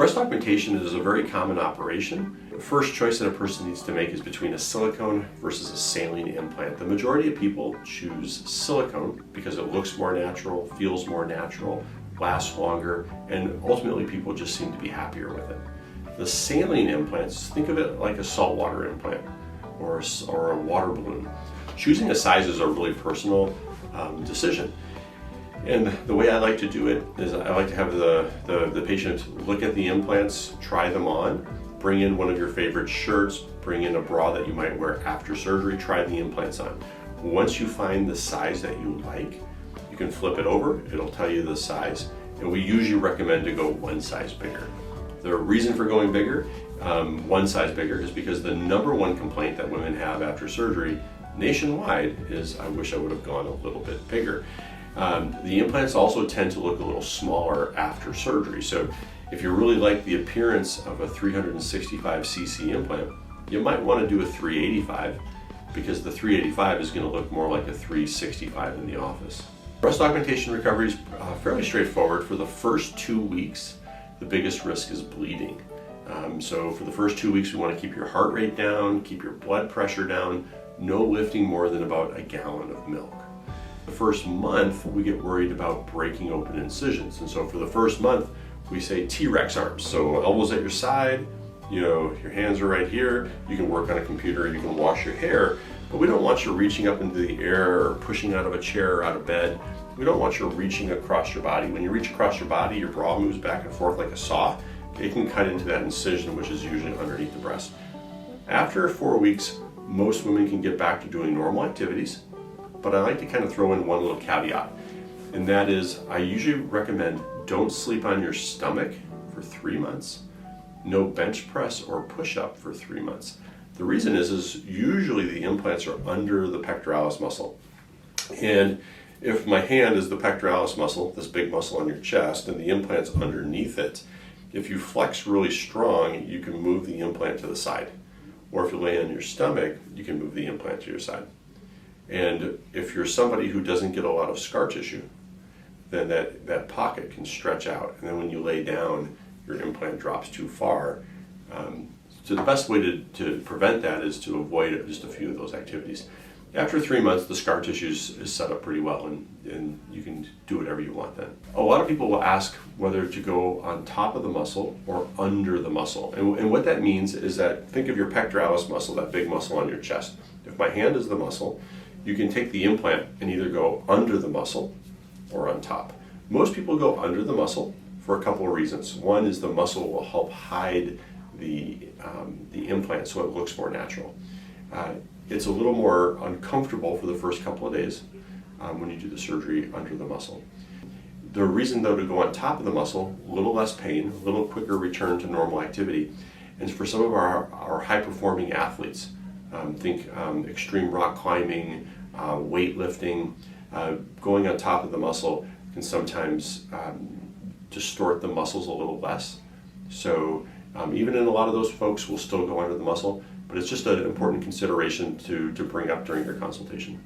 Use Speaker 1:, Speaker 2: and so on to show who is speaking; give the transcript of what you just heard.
Speaker 1: Breast augmentation is a very common operation. The first choice that a person needs to make is between a silicone versus a saline implant. The majority of people choose silicone because it looks more natural, feels more natural, lasts longer, and ultimately people just seem to be happier with it. The saline implants, think of it like a saltwater implant or a water balloon. Choosing a size is a really personal decision. And the way I like to do it is I like to have the patient look at the implants, try them on, bring in one of your favorite shirts, bring in a bra that you might wear after surgery, try the implants on. Once you find the size that you like, you can flip it over, it'll tell you the size, and we usually recommend to go one size bigger. The reason for going bigger, one size bigger, is because the number one complaint that women have after surgery nationwide is, I wish I would have gone a little bit bigger. The implants also tend to look a little smaller after surgery. So if you really like the appearance of a 365cc implant, you might want to do a 385 because the 385 is going to look more like a 365 in the office. Breast augmentation recovery is fairly straightforward. For the first 2 weeks, the biggest risk is bleeding. So for the first 2 weeks, we want to keep your heart rate down, keep your blood pressure down, no lifting more than about a gallon of milk. The first month, we get worried about breaking open incisions. And so for the first month, we say T-Rex arms. So elbows at your side, your hands are right here. You can work on a computer, you can wash your hair, but we don't want you reaching up into the air or pushing out of a chair or out of bed. We don't want you reaching across your body. When you reach across your body, your bra moves back and forth like a saw. It can cut into that incision, which is usually underneath the breast. After 4 weeks, most women can get back to doing normal activities. But I like to kind of throw in one little caveat, and that is I usually recommend don't sleep on your stomach for 3 months, no bench press or push-up for 3 months. The reason is usually the implants are under the pectoralis muscle. And if my hand is the pectoralis muscle, this big muscle on your chest, and the implant's underneath it, if you flex really strong, you can move the implant to the side. Or if you lay on your stomach, you can move the implant to your side. And if you're somebody who doesn't get a lot of scar tissue, then that pocket can stretch out. And then when you lay down, your implant drops too far. So the best way to prevent that is to avoid just a few of those activities. After 3 months, the scar tissue is set up pretty well, and you can do whatever you want then. A lot of people will ask whether to go on top of the muscle or under the muscle. And what that means is that, think of your pectoralis muscle, that big muscle on your chest. If my hand is the muscle, you can take the implant and either go under the muscle or on top. Most people go under the muscle for a couple of reasons. One is the muscle will help hide the implant so it looks more natural. It's a little more uncomfortable for the first couple of days when you do the surgery under the muscle. The reason though to go on top of the muscle, a little less pain, a little quicker return to normal activity. And for some of our high-performing athletes, think extreme rock climbing, weightlifting, going on top of the muscle can sometimes distort the muscles a little less. So even in a lot of those folks will still go under the muscle, but it's just an important consideration to bring up during your consultation.